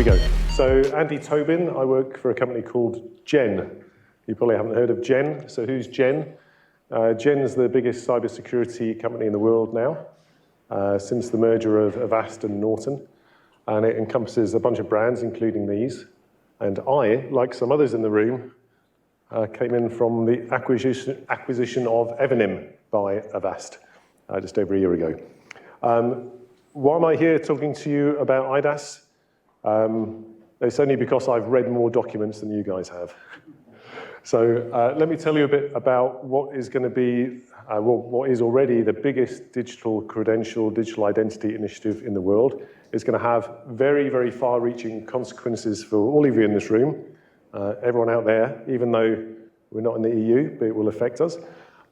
go. So Andy Tobin, I work for a company called Gen. You probably haven't heard of Gen. So who's Gen? Gen is the biggest cybersecurity company in the world now, since the merger of Avast and Norton. And it encompasses a bunch of brands, including these. And I, like some others in the room, came in from the acquisition of Evenim by Avast just over a year ago. Why am I here talking to you about eIDAS? It's only because I've read more documents than you guys have. So let me tell you a bit about what is going to be, what is already the biggest digital credential, digital identity initiative in the world. It's going to have very, very far-reaching consequences for all of you in this room, everyone out there, even though we're not in the EU, but it will affect us,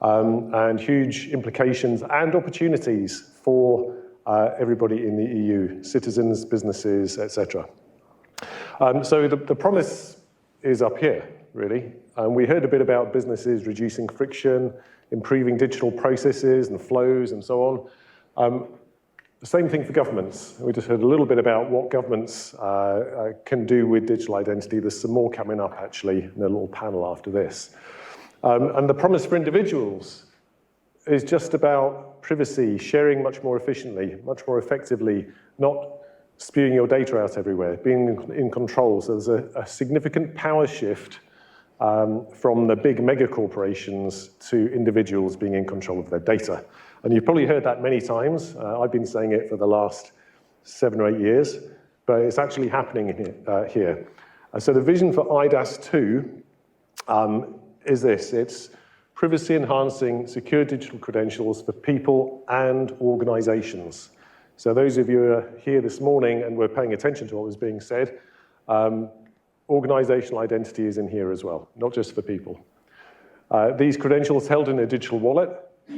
and huge implications and opportunities for everybody in the EU, citizens, businesses, etc. So the promise is up here, really. We heard a bit about businesses reducing friction, improving digital processes and flows and so on. The same thing for governments. We just heard a little bit about what governments can do with digital identity. There's some more coming up, actually, in a little panel after this. And the promise for individuals is just about privacy, sharing much more efficiently, much more effectively, not spewing your data out everywhere, being in control. So there's a significant power shift from the big mega corporations to individuals being in control of their data. And you've probably heard that many times. I've been saying it for the last 7 or 8 years, but it's actually happening here. So the vision for eIDAS 2 is this. It's privacy-enhancing secure digital credentials for people and organizations. So those of you who are here this morning and were paying attention to what was being said, organizational identity is in here as well, not just for people. These credentials held in a digital wallet,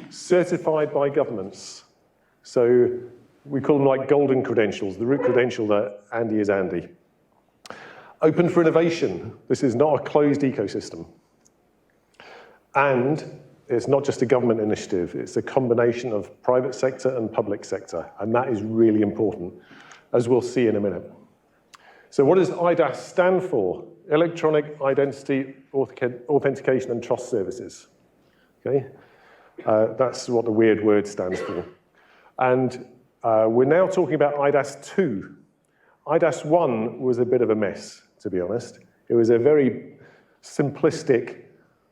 certified by governments. So we call them like golden credentials, the root credential that Andy is Andy. Open for innovation. This is not a closed ecosystem. And it's not just a government initiative, it's a combination of private sector and public sector, and that is really important, as we'll see in a minute. So what does eIDAS stand for? Electronic Identity Authentication and Trust Services. Okay? That's what the weird word stands for. And we're now talking about eIDAS 2. eIDAS 1 was a bit of a mess, to be honest. It was a very simplistic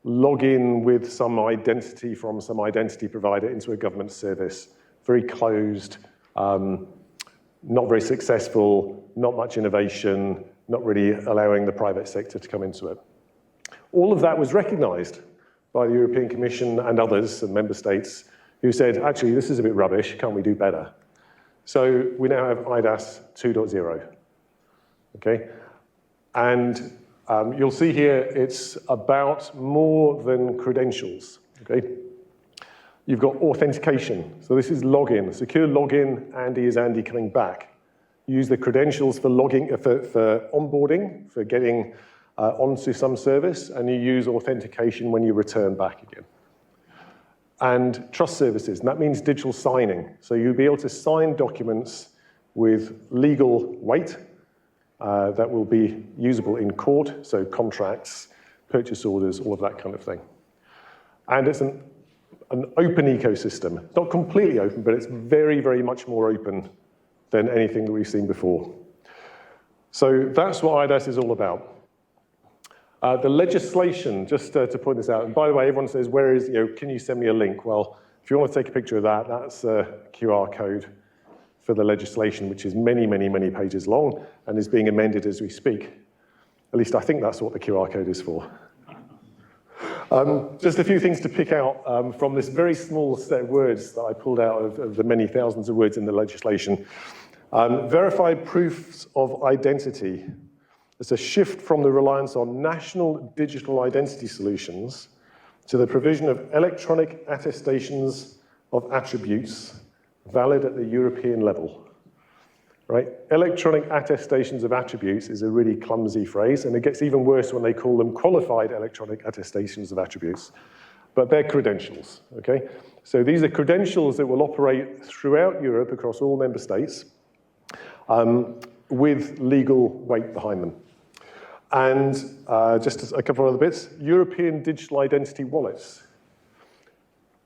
login with some identity from some identity provider into a government service. Very closed, not very successful, not much innovation, not really allowing the private sector to come into it. All of that was recognized by the European Commission and others and member states who said, actually, this is a bit rubbish, can't we do better? So we now have eIDAS 2.0, okay? And you'll see here it's about more than credentials, okay? You've got authentication. So this is login, secure login. Andy is Andy coming back. Use the credentials for logging, for onboarding, for getting onto some service, and you use authentication when you return back again. And trust services, and that means digital signing. So you'll be able to sign documents with legal weight that will be usable in court, so contracts, purchase orders, all of that kind of thing. And it's an open ecosystem. Not completely open, but it's very, very much more open than anything that we've seen before. So that's what eIDAS is all about. The legislation, just to point this out, and by the way, everyone says, where is, can you send me a link? Well, if you want to take a picture of that, that's a QR code for the legislation, which is many, many, many pages long and is being amended as we speak. At least I think that's what the QR code is for. Just a few things to pick out from this very small set of words that I pulled out of the many thousands of words in the legislation. Verified proofs of identity. It's a shift from the reliance on national digital identity solutions to the provision of electronic attestations of attributes valid at the European level. Right? Electronic attestations of attributes is a really clumsy phrase, and it gets even worse when they call them qualified electronic attestations of attributes. But they're credentials, okay? So these are credentials that will operate throughout Europe across all member states. with legal weight behind them. And just a couple of other bits, European digital identity wallets.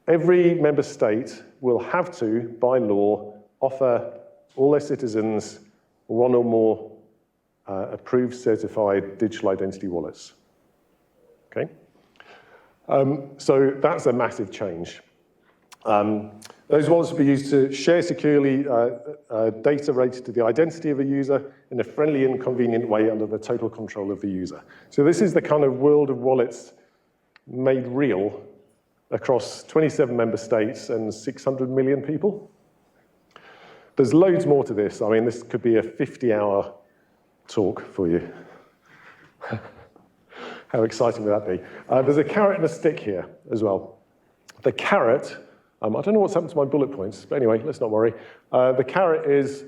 Every member state will have to, by law, offer all their citizens one or more approved certified digital identity wallets. Okay? So that's a massive change. Those wallets will be used to share securely data related to the identity of a user in a friendly and convenient way under the total control of the user. So this is the kind of world of wallets made real across 27 member states and 600 million people. There's loads more to this. I mean, this could be a 50-hour talk for you. How exciting would that be? There's a carrot and a stick here as well. The carrot, I don't know what's happened to my bullet points, but anyway, let's not worry. The carrot is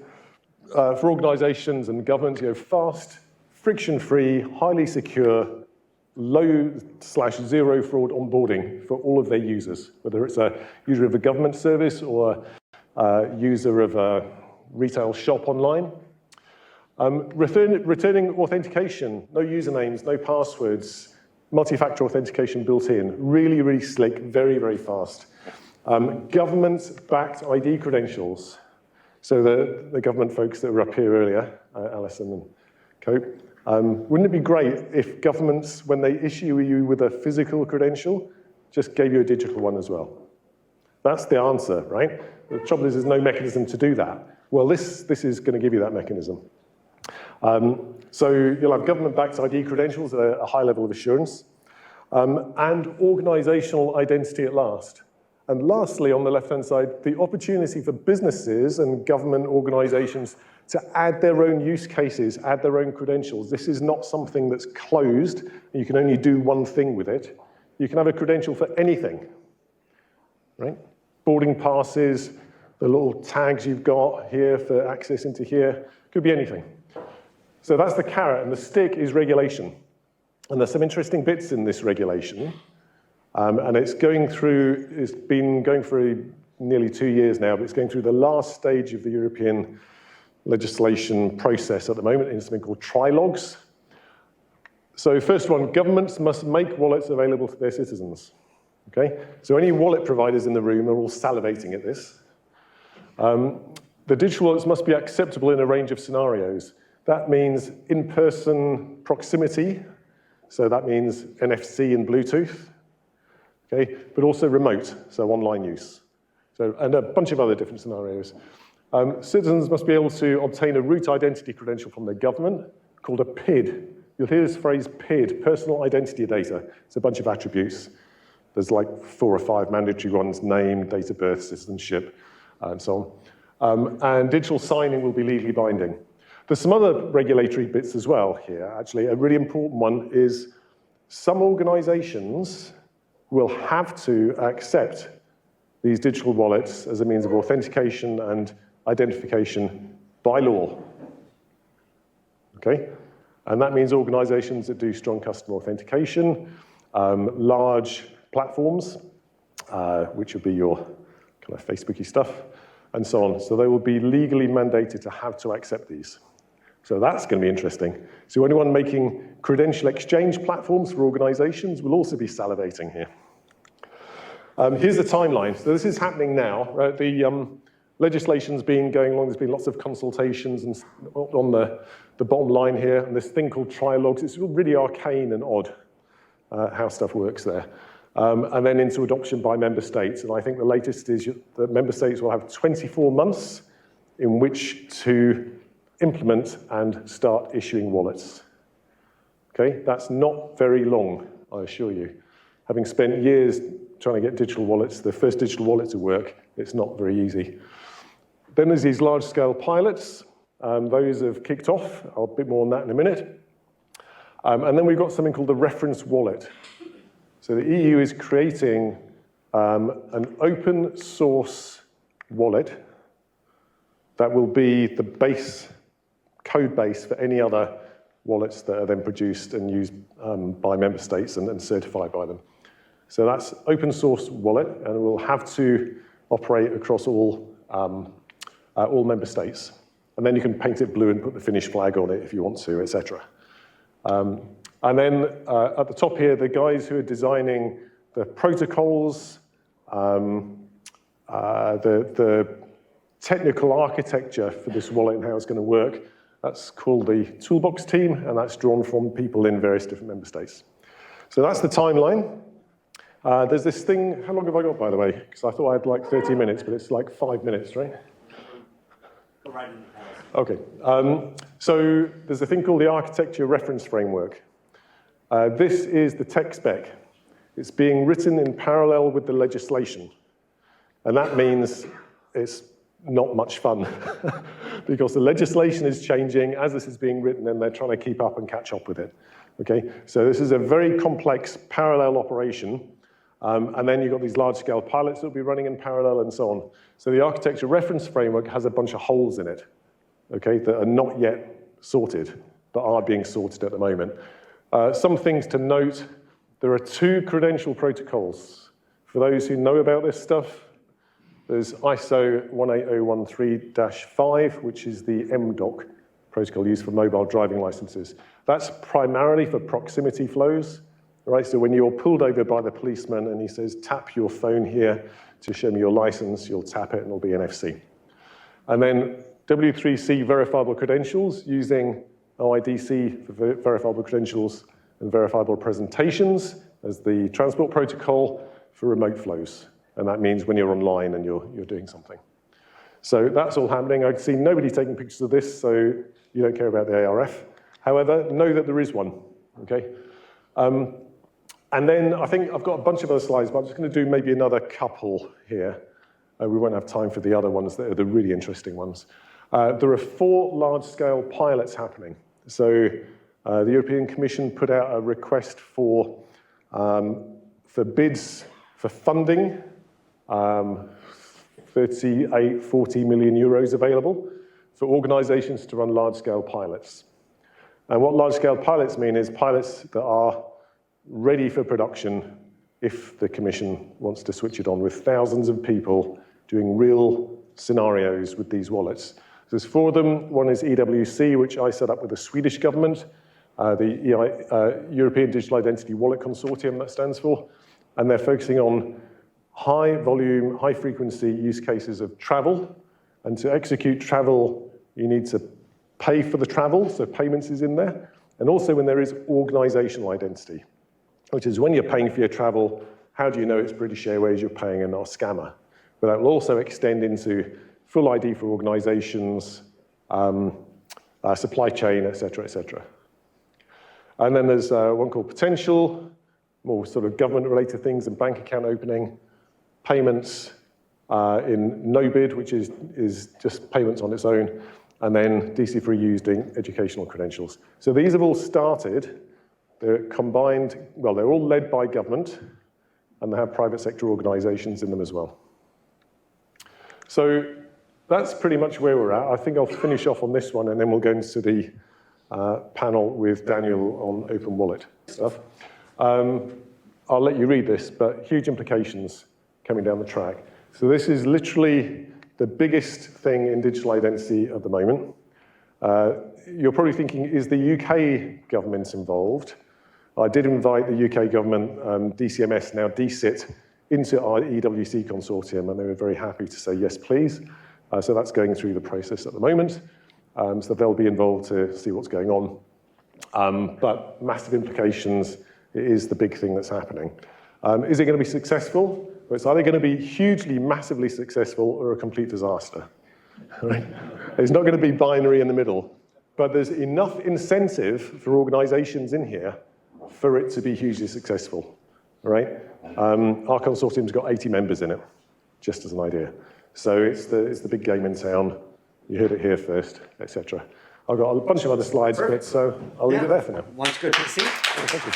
for organizations and governments, fast, friction-free, highly secure, low/zero fraud onboarding for all of their users, whether it's a user of a government service or a user of a retail shop online. Returning authentication, no usernames, no passwords, multi-factor authentication built in, really, really slick, very, very fast. Government-backed ID credentials. So the government folks that were up here earlier, Alison and co, wouldn't it be great if governments, when they issue you with a physical credential, just gave you a digital one as well? That's the answer, right? The trouble is there's no mechanism to do that. Well, this is going to give you that mechanism. So you'll have government-backed ID credentials at a high level of assurance, and organizational identity at last. And lastly, on the left-hand side, the opportunity for businesses and government organizations to add their own use cases, add their own credentials. This is not something that's closed, and you can only do one thing with it. You can have a credential for anything, right? Boarding passes, the little tags you've got here for access into here, could be anything. So that's the carrot, and the stick is regulation. And there's some interesting bits in this regulation. And it's been going for nearly 2 years now, but it's going through the last stage of the European legislation process at the moment in something called trilogues. So first one, governments must make wallets available to their citizens. Okay? So any wallet providers in the room are all salivating at this. The digital wallets must be acceptable in a range of scenarios. That means in-person proximity, so that means NFC and Bluetooth. Okay, but also remote, so online use. So, and a bunch of other different scenarios. Citizens must be able to obtain a root identity credential from their government called a PID. You'll hear this phrase PID, personal identity data. It's a bunch of attributes. There's like 4 or 5 mandatory ones, name, date of birth, citizenship, and so on. And digital signing will be legally binding. There's some other regulatory bits as well here, actually. A really important one is some organizations will have to accept these digital wallets as a means of authentication and identification by law. Okay? And that means organizations that do strong customer authentication, large platforms, which would be your kind of Facebooky stuff, and so on. So they will be legally mandated to have to accept these. So that's going to be interesting. So anyone making credential exchange platforms for organizations will also be salivating here. Here's the timeline. So this is happening now. Right? The legislation's been going along. There's been lots of consultations and on the bottom line here, and this thing called trilogues. It's really arcane and odd how stuff works there. And then into adoption by member states. And I think the latest is that member states will have 24 months in which to implement and start issuing wallets. Okay, that's not very long, I assure you. Having spent years trying to get digital wallets, the first digital wallet to work, it's not very easy. Then there's these large-scale pilots. Those have kicked off. I'll a bit more on that in a minute. And then we've got something called the reference wallet. So the EU is creating an open source wallet that will be the base, code base for any other wallets that are then produced and used by member states and certified by them. So that's open source wallet, and it will have to operate across all member states. And then you can paint it blue and put the Finnish flag on it if you want to, etc. And then at the top here, the guys who are designing the protocols, the technical architecture for this wallet and how it's going to work, that's called the Toolbox team, and that's drawn from people in various different member states. So that's the timeline. There's this thing, how long have I got, by the way? Because I thought I had like 30 minutes, but it's like 5 minutes, right? Okay. So there's a thing called the Architecture Reference Framework. This is the tech spec. It's being written in parallel with the legislation. And that means it's not much fun because the legislation is changing as this is being written and they're trying to keep up and catch up with it. Okay, so this is a very complex parallel operation. And then you've got these large-scale pilots that will be running in parallel and so on. So the Architecture Reference Framework has a bunch of holes in it, okay, that are not yet sorted, but are being sorted at the moment. Some things to note, there are 2 credential protocols. For those who know about this stuff, there's ISO 18013-5, which is the MDOC protocol used for mobile driving licenses. That's primarily for proximity flows, right? So when you're pulled over by the policeman and he says, tap your phone here to show me your license, you'll tap it and it'll be NFC. And then W3C verifiable credentials using eIDAS for verifiable credentials and verifiable presentations as the transport protocol for remote flows. And that means when you're online and you're doing something. So that's all happening. I've seen nobody taking pictures of this, so you don't care about the ARF. However, know that there is one, okay? And then I think I've got a bunch of other slides, but I'm just going to do maybe another couple here. We won't have time for the other ones that are the really interesting ones. There are 4 large-scale pilots happening. So the European Commission put out a request for bids for funding, 40 million euros available for organizations to run large-scale pilots. And what large-scale pilots mean is pilots that are ready for production if the Commission wants to switch it on, with thousands of people doing real scenarios with these wallets. There's 4 of them. One is EWC, which I set up with the Swedish government, the European Digital Identity Wallet Consortium, that stands for. And they're focusing on high volume, high frequency use cases of travel. And to execute travel, you need to pay for the travel, so payments is in there. And also when there is organizational identity, which is when you're paying for your travel, how do you know it's British Airways you're paying and not a scammer? But that will also extend into full ID for organizations, supply chain, et cetera, et cetera. And then there's one called Potential, more sort of government-related things and bank account opening, payments in no bid, which is just payments on its own, and then DC3 used in educational credentials. So these have all started. They're combined, well, they're all led by government, and they have private sector organizations in them as well. So that's pretty much where we're at. I think I'll finish off on this one, and then we'll go into the panel with Daniel on open wallet stuff. I'll let you read this, but huge implications coming down the track. So this is literally the biggest thing in digital identity at the moment. You're probably thinking, is the UK government involved? I did invite the UK government, DCMS, now DCIT, into our EWC consortium, and they were very happy to say, yes, please. So that's going through the process at the moment. So they'll be involved to see what's going on. But massive implications, it is the big thing that's happening. Is it going to be successful? Well, it's either going to be hugely, massively successful or a complete disaster. Right? It's not going to be binary in the middle. But there's enough incentive for organizations in here for it to be hugely successful. Right? Our consortium's got 80 members in it, just as an idea. So it's the big game in town. You heard it here first, etc. I've got a bunch of other slides, but so I'll leave it there for now. One's good to see. Thank you.